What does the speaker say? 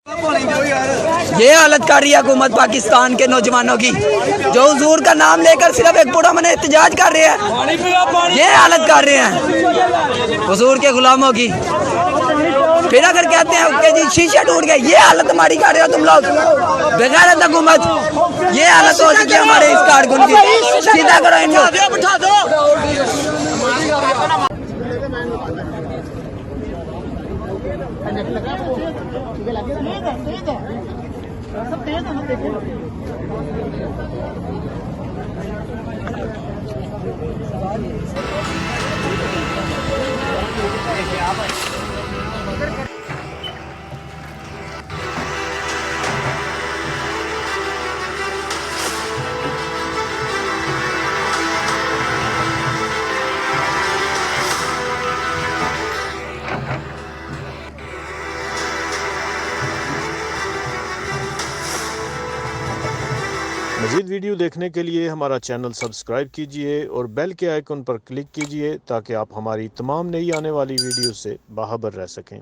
ये हालत कर रही है हुकूमत पाकिस्तान के नौजवानों की, जो हुजूर का नाम लेकर सिर्फ एक बुढ़ा मने एहतजाज कर रहे हैं। ये हालत कर रहे हैं हुजूर के गुलामों की। फिर अगर कहते हैं कि जी शीशे टूट गए, ये हालत हमारी कर रहे हो तुम लोग बेगैरत हुकूमत। ये हालत हो चुकी है हमारे इस कारकुन की। सीधा करो इनको। मज़ीद वीडियो देखने के लिए हमारा चैनल सब्सक्राइब कीजिए और बेल के आइकन पर क्लिक कीजिए ताकि आप हमारी तमाम नई आने वाली वीडियो से बाखबर रह सकें।